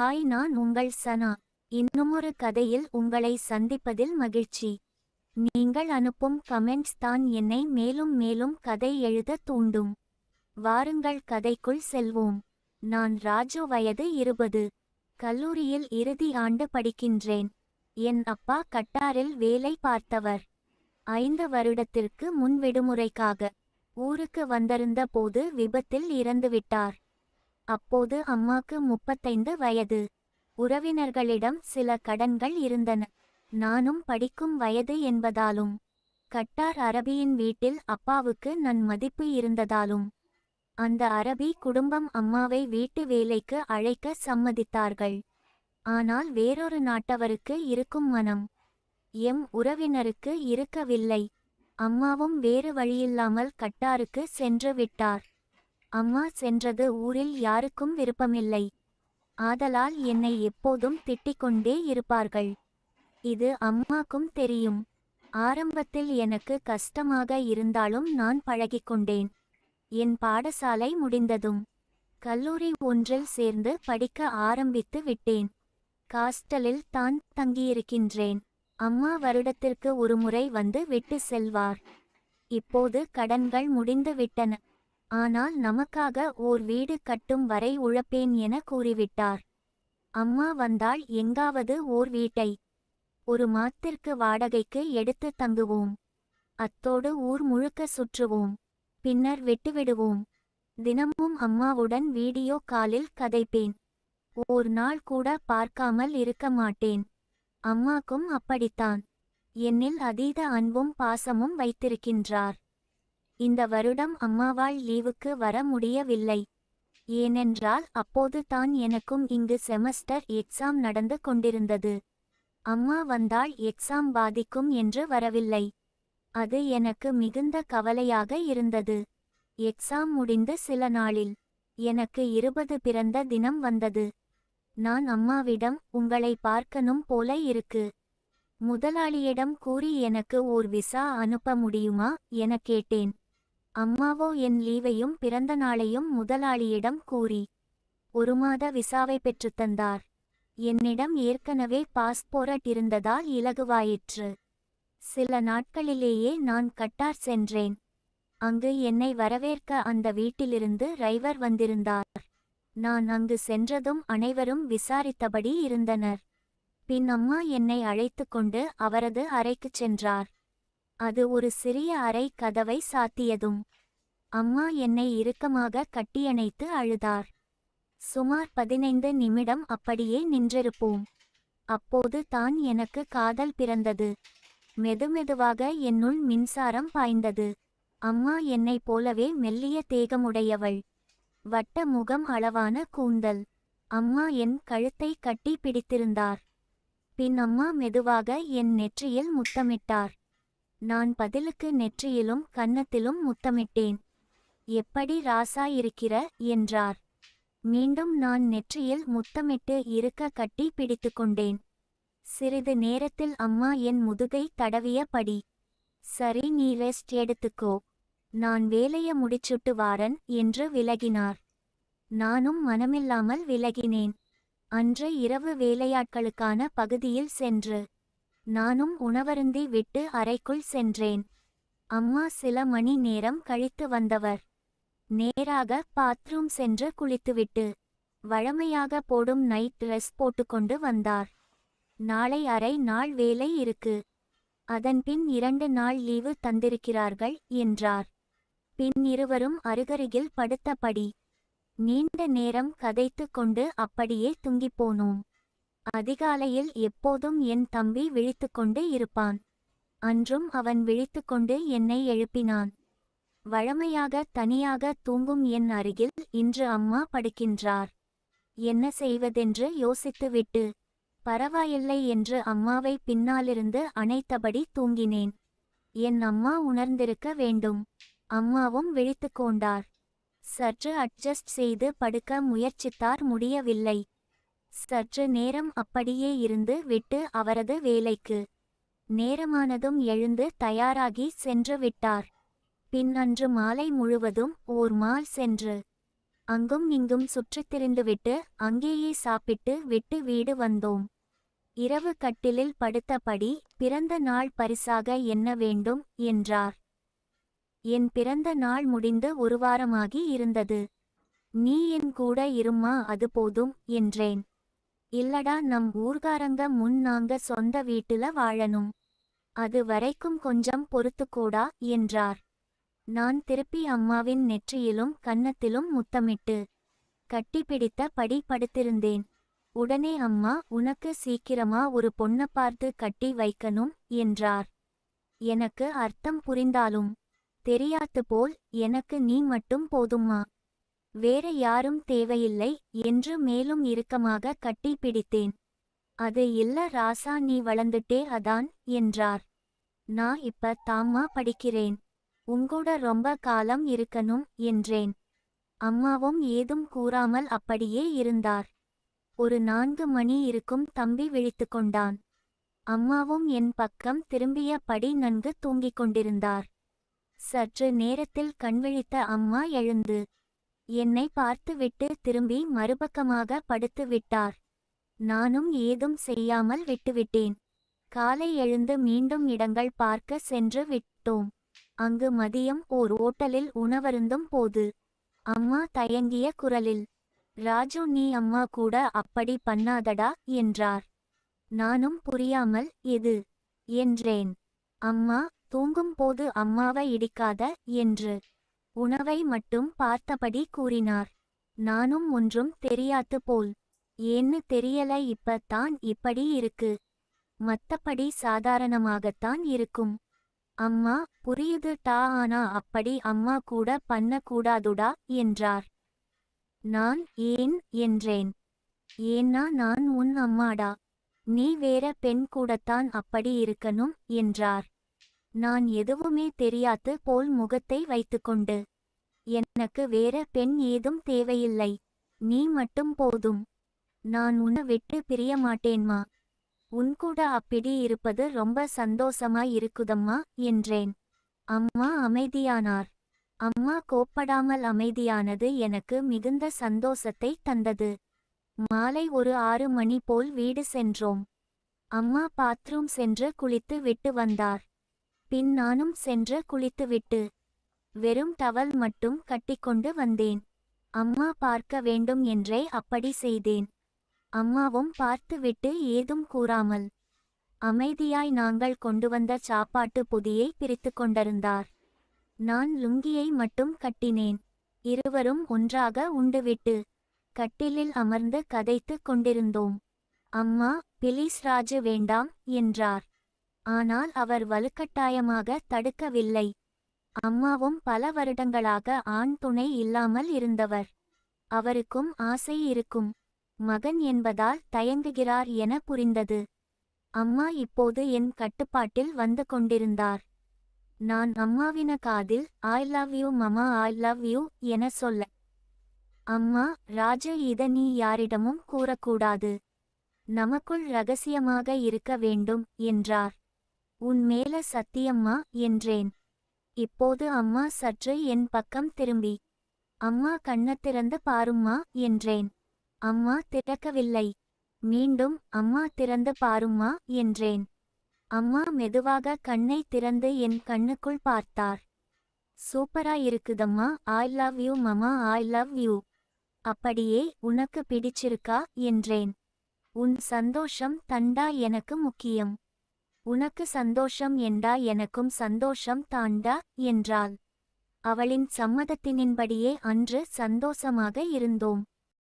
Hi, நான் உங்கள் சனா. இன்னுமொரு கதையில் உங்களை சந்திப்பதில் மகிழ்ச்சி. நீங்கள் அனுப்பும் கமெண்ட்ஸ் தான் என்னை மேலும் மேலும் கதை எழுத தூண்டும். வாருங்கள் கதைக்குள் செல்வோம். நான் ராஜு, வயது 20. கல்லூரியில் இறுதி ஆண்டு படிக்கின்றேன். என் அப்பா கட்டாரில் வேலை பார்த்தவர். 5 வருடத்திற்கு முன் விடுமுறைக்காக ஊருக்கு வந்திருந்த போது விபத்தில் இறந்துவிட்டார். அப்போது அம்மாக்கு 35 வயது. உறவினர்களிடம் சில கடன்கள் இருந்தன. நானும் படிக்கும் வயது என்பதாலும், கட்டார் அரபியின் வீட்டில் அப்பாவுக்கு நன்மதிப்பு இருந்ததாலும், அந்த அரபி குடும்பம் அம்மாவை வீட்டு வேலைக்கு அழைக்க சம்மதித்தார்கள். ஆனால் வேறொரு நாட்டவருக்கு இருக்கும் மனம் எம் உறவினருக்கு இருக்கவில்லை. அம்மாவும் வேறு வழியில்லாமல் கட்டாருக்கு சென்று விட்டார். அம்மா சென்றது ஊரில் யாருக்கும் விருப்பமில்லை. ஆதலால் என்னை எப்போதும் திட்டிக்கொண்டே இருப்பார்கள். இது அம்மாக்கும் தெரியும். ஆரம்பத்தில் எனக்கு கஷ்டமாக இருந்தாலும் நான் பழகிக்கொண்டேன். என் பாடசாலை முடிந்ததும் கல்லூரி ஒன்றில் சேர்ந்து படிக்க ஆரம்பித்து விட்டேன். ஹாஸ்டலில் தான் தங்கியிருக்கின்றேன். அம்மா வருடத்திற்கு ஒருமுறை வந்து விட்டு செல்வார். இப்போது கடன்கள் முடிந்து விட்டன. ஆனால் நமக்காக ஓர் வீடு கட்டும் வரை உழைப்பேன் என கூறிவிட்டார். அம்மா வந்தால் எங்காவது ஓர் வீட்டை 1 மாதத்திற்கு வாடகைக்கு எடுத்து தங்குவோம். அத்தோடு ஊர் முழுக்க சுற்றுவோம். பின்னர் விட்டுவிடுவோம். தினமும் அம்மாவுடன் வீடியோ காலில் கதைப்பேன். ஓர் நாள் கூட பார்க்காமல் இருக்க மாட்டேன். அம்மாக்கும் அப்படித்தான். என்னில் அதீத அன்பும் பாசமும் வைத்திருக்கின்றார். இந்த வருடம் அம்மாவால் லீவுக்கு வர முடியவில்லை. ஏனென்றால் அப்போது தான் எனக்கும் இங்கு செமஸ்டர் எக்ஸாம் நடந்து கொண்டிருந்தது. அம்மா வந்தால் எக்ஸாம் பாதிக்கும் என்று வரவில்லை. அது எனக்கு மிகுந்த கவலையாக இருந்தது. எக்ஸாம் முடிந்து சில நாளில் எனக்கு 20 பிறந்த தினம் வந்தது. நான் அம்மாவிடம், உங்களை பார்க்கணும் போல இருக்கு. முதலாளியிடம் கூறி எனக்கு ஓர் விசா அனுப்ப முடியுமா என கேட்டேன். அம்மாவோ என் லீவையும் பிறந்த நாளையும் முதலாளியிடம் கூறி 1 மாத விசாவை பெற்றுத்தந்தார். என்னிடம் ஏற்கனவே பாஸ்போர்ட் இருந்ததால் இலகுவாயிற்று. சில நாட்களிலேயே நான் கட்டார் சென்றேன். அங்கு என்னை வரவேற்க அந்த வீட்டிலிருந்து டிரைவர் வந்திருந்தார். நான் அங்கு சென்றதும் அனைவரும் விசாரித்தபடி இருந்தனர். பின் அம்மா என்னை அழைத்து கொண்டு அவரது அறைக்குச் சென்றார். அது ஒரு சிறிய அறை. கதவை சாத்தியதும் அம்மா என்னை இறுக்கமாக கட்டியணைத்து அழுதார். சுமார் 15 நிமிடம் அப்படியே நின்றிருப்போம். அப்போது தான் எனக்கு காதல் பிறந்தது. மெதுமெதுவாக என்னுள் மின்சாரம் பாய்ந்தது. அம்மா என்னை போலவே மெல்லிய தேகமுடையவள். வட்ட முகம், அளவான கூந்தல். அம்மா என் கழுத்தை கட்டி பிடித்திருந்தார். பின் அம்மா மெதுவாக என் நெற்றியில் முத்தமிட்டார். நான் பதிலுக்கு நெற்றியிலும் கன்னத்திலும் முத்தமிட்டேன். எப்படி ராசா இருக்கிற என்றார். மீண்டும் நான் நெற்றியில் முத்தமிட்டு இருக்க கட்டி பிடித்துக்கொண்டேன். சிறிது நேரத்தில் அம்மா என் முதுகை தடவியபடி, சரி, நீ ரெஸ்ட் எடுத்துக்கோ, நான் வேலைய முடிச்சுட்டு வாரன் என்று விலகினார். நானும் மனமில்லாமல் விலகினேன். அன்று இரவு வேலையாட்களுக்கான பகுதியில் சென்று நானும் உணவருந்தி விட்டு அறைக்குள் சென்றேன். அம்மா சில மணி நேரம் கழித்து வந்தவர். நேராக பாத்ரூம் சென்று குளித்துவிட்டு வழமையாக போடும் நைட் ட்ரெஸ் போட்டுக்கொண்டு வந்தார். நாளை அரை நாள் வேலை இருக்கு. அதன்பின் 2 நாள் லீவு தந்திருக்கிறார்கள் என்றார். பின் இருவரும் அருகருகில் படுத்தபடி நீண்ட நேரம் கதைத்து கொண்டு அப்படியே தூங்கிப்போனோம். அதிகாலையில் எப்போதும் என் தம்பி விழித்துக்கொண்டு இருப்பான். அன்றும் அவன் விழித்துக்கொண்டு என்னை எழுப்பினான். வழமையாக தனியாக தூங்கும் என் அருகில் இன்று அம்மா படுக்கின்றார். என்ன செய்வதென்று யோசித்துவிட்டு பரவாயில்லை என்று அம்மாவை பின்னாலிருந்து அணைத்தபடி தூங்கினேன். என் அம்மா உணர்ந்திருக்க வேண்டும். அம்மாவும் விழித்துக்கொண்டார். சற்று அட்ஜஸ்ட் செய்து படுக்க முயற்சித்தார். முடியவில்லை. சற்று நேரம் அப்படியே இருந்து விட்டு அவரது வேலைக்கு நேரமானதும் எழுந்து தயாராகி சென்று விட்டார். பின் அன்று மாலை முழுவதும் ஓர் மால் சென்று அங்கும் இங்கும் சுற்றித் திரிந்துவிட்டு அங்கேயே சாப்பிட்டு விட்டு வீடு வந்தோம். இரவு கட்டிலில் படுத்தபடி பிறந்த நாள் பரிசாக என்ன வேண்டும் என்றார். என் பிறந்த நாள் முடிந்து ஒரு வாரமாகி இருந்தது. நீ என் கூட இரும்மா, அது போதும் என்றேன். இல்லடா, நம் ஊர்காரங்க முன் நாங்க சொந்த வீட்டுல வாழணும், அது வரைக்கும் கொஞ்சம் பொறுத்துக்கோடா என்றார். நான் திருப்பி அம்மாவின் நெற்றியிலும் கன்னத்திலும் முத்தமிட்டு கட்டிப்பிடித்த படி படுத்திருந்தேன். உடனே அம்மா, உனக்கு சீக்கிரமா ஒரு பொண்ண பார்த்து கட்டி வைக்கணும் என்றார். எனக்கு அர்த்தம் புரிந்தாலும் தெரியாது போல், எனக்கு நீ மட்டும் போதும்மா, வேற யாரும் தேவையில்லை என்று மேலும் இறுக்கமாக கட்டி பிடித்தேன். அது இல்ல ராசா, நீ வளர்ந்துட்டே அதான் என்றார். நான் இப்ப தாம்மா படிக்கிறேன், உங்கூட ரொம்ப காலம் இருக்கணும் என்றேன். அம்மாவும் ஏதும் கூறாமல் அப்படியே இருந்தார். ஒரு 4 மணி இருக்கும் தம்பி விழித்துக் கொண்டான். அம்மாவும் என் பக்கம் திரும்பிய படி நன்கு தூங்கிக் கொண்டிருந்தார். சற்று நேரத்தில் கண்விழித்த அம்மா எழுந்து என்னை பார்த்துவிட்டு திரும்பி மறுபக்கமாக படுத்து விட்டார். நானும் ஏதும் செய்யாமல் விட்டுவிட்டேன். காலை எழுந்து மீண்டும் இடங்கள் பார்க்க சென்று விட்டோம். அங்கு மதியம் ஓர் ஓட்டலில் உணவருந்தும் போது அம்மா தயங்கிய குரலில், ராஜு, நீ அம்மா கூட அப்படி பண்ணாதடா என்றார். நானும் புரியாமல் எது என்றேன். அம்மா தூங்கும் போது அம்மாவை இடிக்காத என்று உணவை மட்டும் பார்த்தபடி கூறினார். நானும் ஒன்றும் தெரியாது போல், ஏன்னு தெரியல, இப்ப தான் இப்படி இருக்கு, மத்தபடி சாதாரணமாகத்தான் இருக்கும். அம்மா புரியுது டா, ஆனா அப்படி அம்மா கூட பண்ண கூடாதுடா என்றார். நான் ஏன் என்றேன். ஏன்னா நான் உன் அம்மாடா, நீ வேற பெண் கூடத்தான் அப்படி இருக்கணும் என்றார். நான் எதுவுமே தெரியாது போல் முகத்தை வைத்துக்கொண்டு, எனக்கு வேற பெண் ஏதும் தேவையில்லை, நீ மட்டும் போதும், நான் உன்னை விட்டு பிரிய மாட்டேன்மா, உன்கூட அப்படி இருப்பது ரொம்ப சந்தோஷமா இருக்குதம்மா என்றேன். அம்மா அமைதியானார். அம்மா கோப்படாமல் அமைதியானது எனக்கு மிகுந்த சந்தோஷத்தை தந்தது. மாலை ஒரு 6 மணி போல் வீடு சென்றோம். அம்மா பாத்ரூம் சென்று குளித்து விட்டு வந்தார். பின் நானும் சென்று குளித்துவிட்டு வெறும் டவல் மட்டும் கட்டிக்கொண்டு வந்தேன். அம்மா பார்க்க வேண்டும் என்றே அப்படி செய்தேன். அம்மாவும் பார்த்துவிட்டு ஏதும் கூறாமல் அமைதியாய் நாங்கள் கொண்டு வந்த சாப்பாட்டு பொதியை பிரித்து கொண்டிருந்தார். நான் லுங்கியை மட்டும் கட்டினேன். இருவரும் ஒன்றாக உண்டுவிட்டு கட்டிலில் அமர்ந்து கதைத்து கொண்டிருந்தோம். அம்மா, பிளீஸ் ராஜு வேண்டாம் என்றார். ஆனால் அவர் வலுக்கட்டாயமாக தடுக்கவில்லை. அம்மாவும் பல வருடங்களாக ஆண் துணை இல்லாமல் இருந்தவர். அவருக்கும் ஆசை இருக்கும். மகன் என்பதால் தயங்குகிறார் என புரிந்தது. அம்மா இப்போது என் கட்டுப்பாட்டில் வந்து கொண்டிருந்தார். நான் அம்மாவின காதில் I love you mama, I love you என சொல்ல, அம்மா, ராஜு, இத நீ யாரிடமும் கூறக்கூடாது, நமக்குள் ரகசியமாக இருக்க வேண்டும் என்றார். உன் மேல சத்தியம்மா என்றேன். இப்போது அம்மா சற்று என் பக்கம் திரும்பி, அம்மா கண்ணத் திறந்து பாரும்மா என்றேன். அம்மா திறக்கவில்லை. மீண்டும் அம்மா திறந்து பாரும்மா என்றேன். அம்மா மெதுவாக கண்ணை திறந்து என் கண்ணுக்குள் பார்த்தார். சூப்பரா இருக்குதம்மா, I love you mama, I love you. அப்படியே உனக்கு பிடிச்சிருக்கா என்றேன். உன் சந்தோஷம் தண்டா எனக்கு முக்கியம், உனக்கு சந்தோஷம் என்றா எனக்கும் சந்தோஷம் தாண்டா என்றாள். அவளின் சம்மதத்தினின்படியே அன்று சந்தோஷமாக இருந்தோம்.